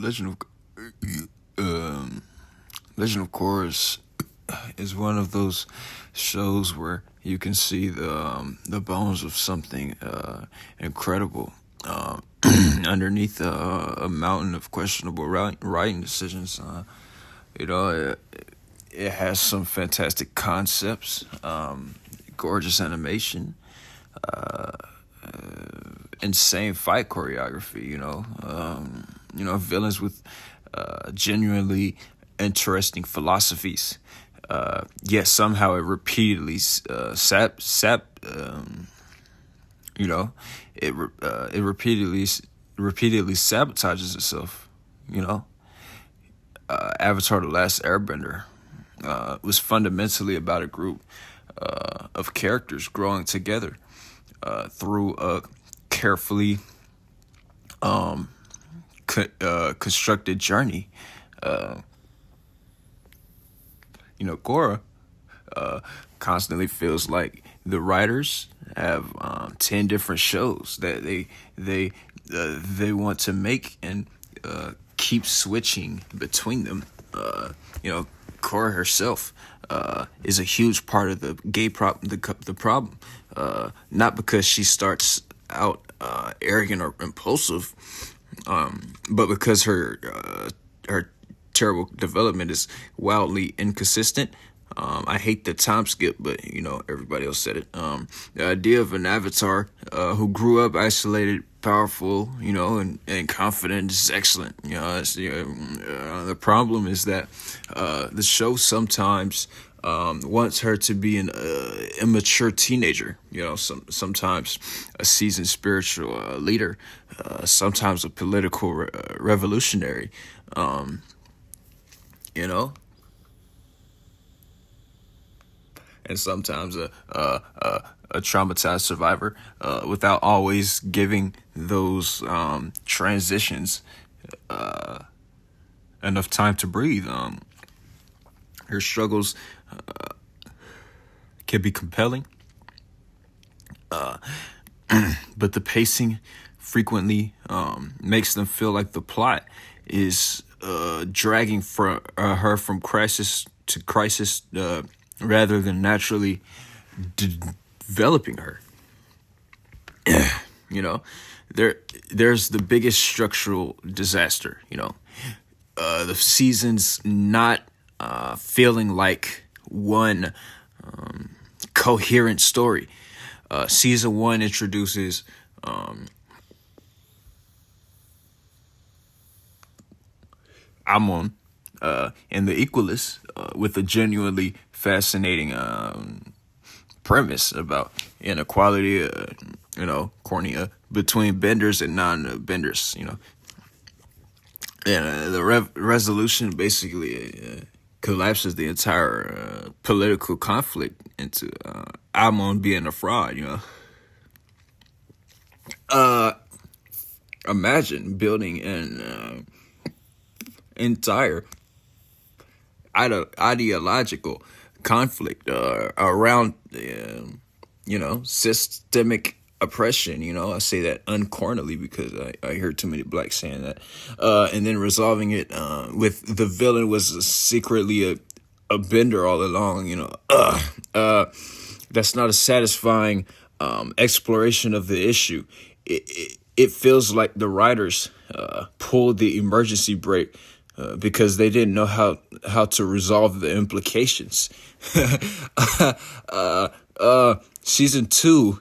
Legend um, Legend of Korra is one of those shows where you can see the bones of something incredible underneath a mountain of questionable writing decisions. You know, it has some fantastic concepts, gorgeous animation, insane fight choreography. Villains with genuinely interesting philosophies. Yet somehow it repeatedly you know, it repeatedly sabotages itself. You know, Avatar: The Last Airbender was fundamentally about a group of characters growing together through a carefully constructed journey. Korra constantly feels like the writers have 10 different shows that they want to make and keep switching between them. Korra herself is a huge part of the the problem. Not because she starts out arrogant or impulsive, but because her terrible development is wildly inconsistent. I hate the time skip, but everybody else said it. The idea of an avatar who grew up isolated, powerful, and confident is excellent. The problem is that the show sometimes wants her to be an immature teenager. Sometimes a seasoned spiritual leader, sometimes a political revolutionary. And sometimes a traumatized survivor, without always giving those transitions enough time to breathe. Her struggles can be compelling, but the pacing frequently makes them feel like the plot is dragging her from crisis to crisis, rather than naturally developing her. There's the biggest structural disaster. The season's not feeling like one coherent story. Season 1 introduces Amon and the Equalists with a genuinely fascinating premise about inequality, cornea between benders and non-benders. And the resolution basically collapses the entire political conflict into Amon being a fraud. Imagine building an entire ideological conflict around systemic oppression. I say that uncornily because I hear too many blacks saying that, and then resolving it with the villain was secretly a bender all along. That's not a satisfying exploration of the issue. It feels like the writers pulled the emergency brake because they didn't know how to resolve the implications. Season 2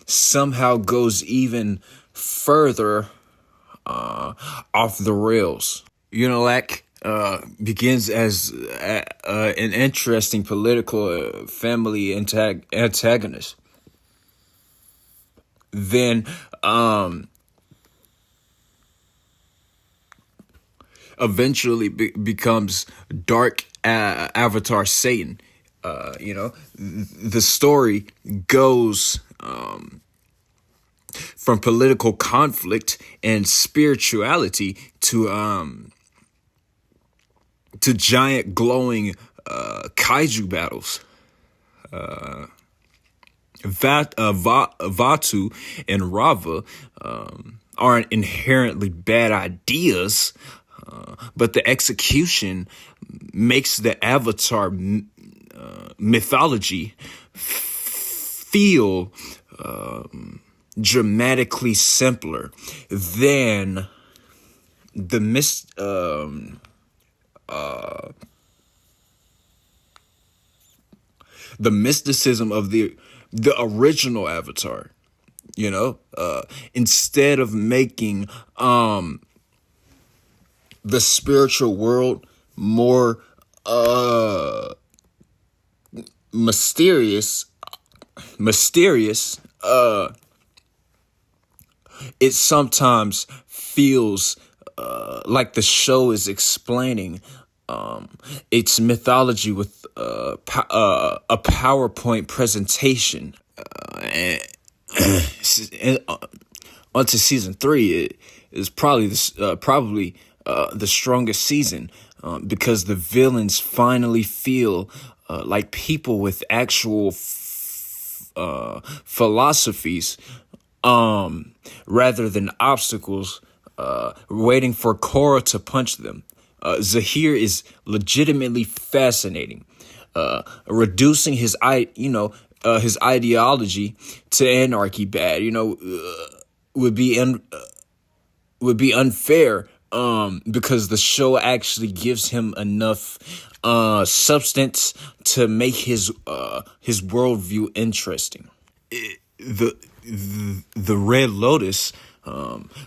somehow goes even further off the rails. Unilac begins as an interesting political family antagonist. Then eventually becomes dark Avatar Satan. The story goes from political conflict and spirituality to giant glowing kaiju battles. Vatu and Rava aren't inherently bad ideas, but the execution makes the Avatar mythology feel dramatically simpler than the the mysticism of the original Avatar. You know, instead of making the spiritual world more mysterious, it sometimes feels like the show is explaining its mythology with a PowerPoint presentation. And onto season 3, it is probably the strongest season because the villains finally feel like people with actual philosophies rather than obstacles waiting for Korra to punch them. Zahir is legitimately fascinating, reducing his ideology to anarchy bad, would be unfair because the show actually gives him enough substance to make his worldview interesting. The Red Lotus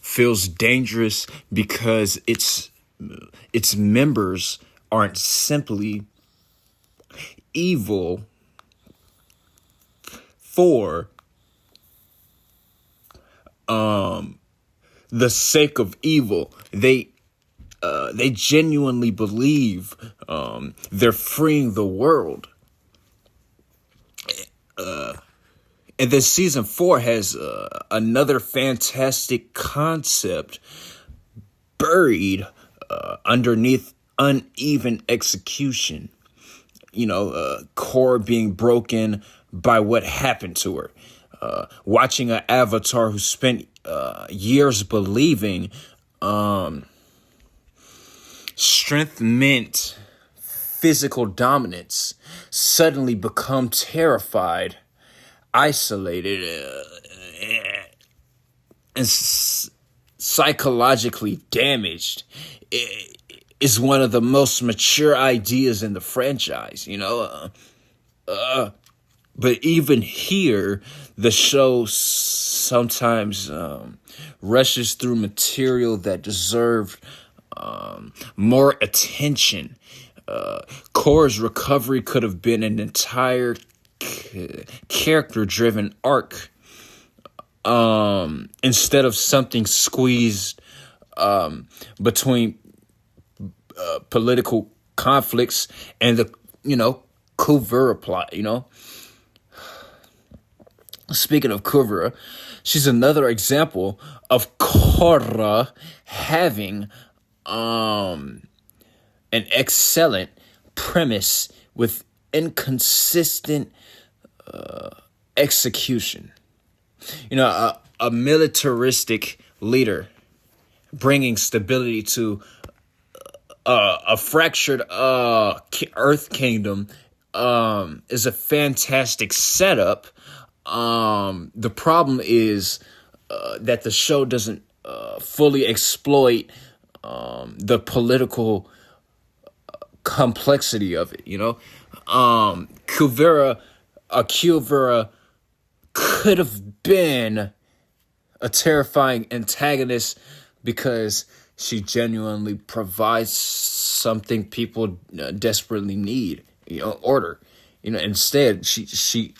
feels dangerous because its members aren't simply evil for the sake of evil. They genuinely believe they're freeing the world. And then season 4 has another fantastic concept buried underneath uneven execution. Korra being broken by what happened to her. Watching an Avatar who spent years believing strength meant physical dominance suddenly become terrified, isolated, and psychologically damaged is one of the most mature ideas in the franchise, But even here, the show sometimes rushes through material that deserved more attention. Korra's recovery could have been an entire character-driven arc instead of something squeezed between political conflicts and the, Kuvira plot, Speaking of Kuvira, she's another example of Korra having an excellent premise with inconsistent execution. A militaristic leader bringing stability to a fractured Earth Kingdom is a fantastic setup. The problem is that the show doesn't fully exploit the political complexity of it. Kuvira could have been a terrifying antagonist because she genuinely provides something people desperately need, order. Instead, she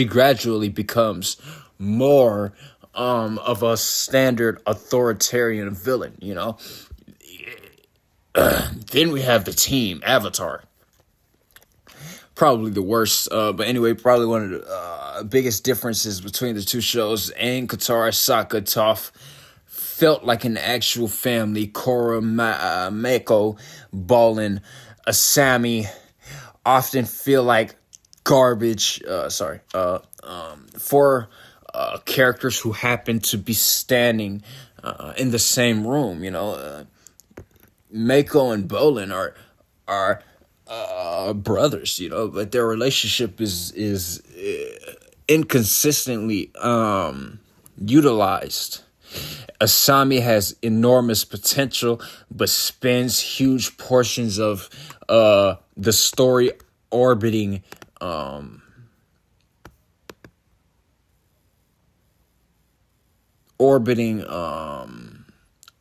gradually becomes more of a standard authoritarian villain. Then we have the team Avatar. Probably the worst, but anyway, probably one of the biggest differences between the two shows. Aang, Katara, Sokka, Toph felt like an actual family. Korra, Mako, Balin, Asami often feel like garbage. For characters who happen to be standing in the same room. Mako and Bolin are brothers, but their relationship is inconsistently utilized. Asami has enormous potential, but spends huge portions of the story orbiting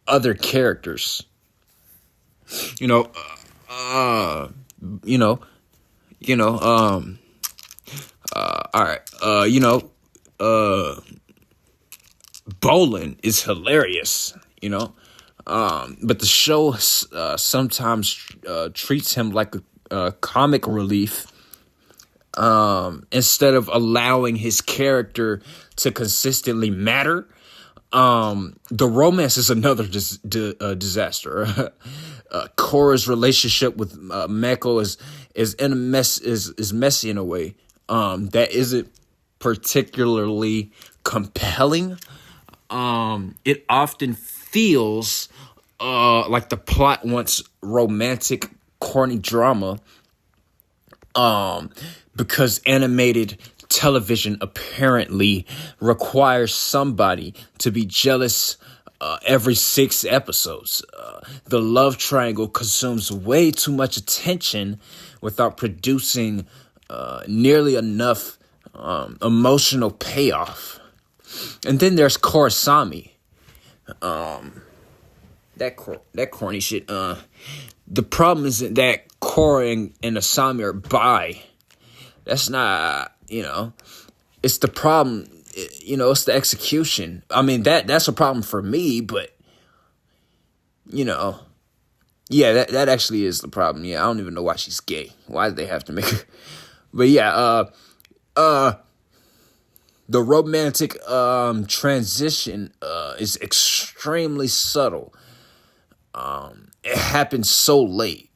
other characters. You know, you know, all right, Bolin is hilarious, but the show sometimes treats him like a comic relief instead of allowing his character to consistently matter. The romance is another disaster. Korra's relationship with Mako is messy in a way that isn't particularly compelling. It often feels like the plot wants romantic, corny drama because animated television apparently requires somebody to be jealous every 6 episodes. The love triangle consumes way too much attention without producing nearly enough emotional payoff. And then there's Korrasami. That corny shit. The problem isn't that Korra and Asami are bi. That's not, it's the problem, it's the execution. I mean, that's a problem for me, but, yeah, that actually is the problem. Yeah, I don't even know why she's gay. Why did they have to make her? But yeah, the romantic transition is extremely subtle. It happens so late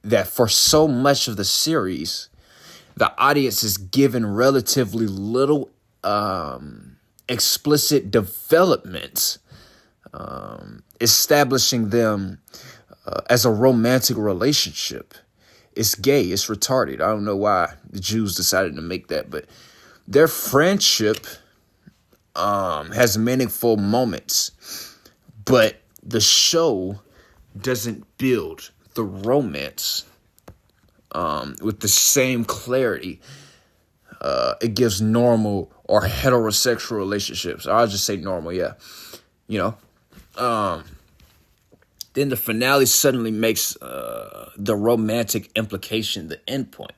that for so much of the series, the audience is given relatively little explicit development, establishing them as a romantic relationship. It's gay, it's retarded. I don't know why the Jews decided to make that, but their friendship has meaningful moments, but the show doesn't build the romance with the same clarity it gives normal or heterosexual relationships. I'll just say normal, yeah. Then the finale suddenly makes the romantic implication the end point.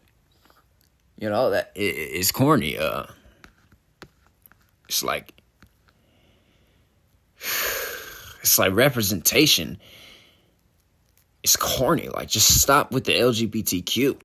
That it's corny. It's like representation. It's corny. Like, just stop with the LGBTQ.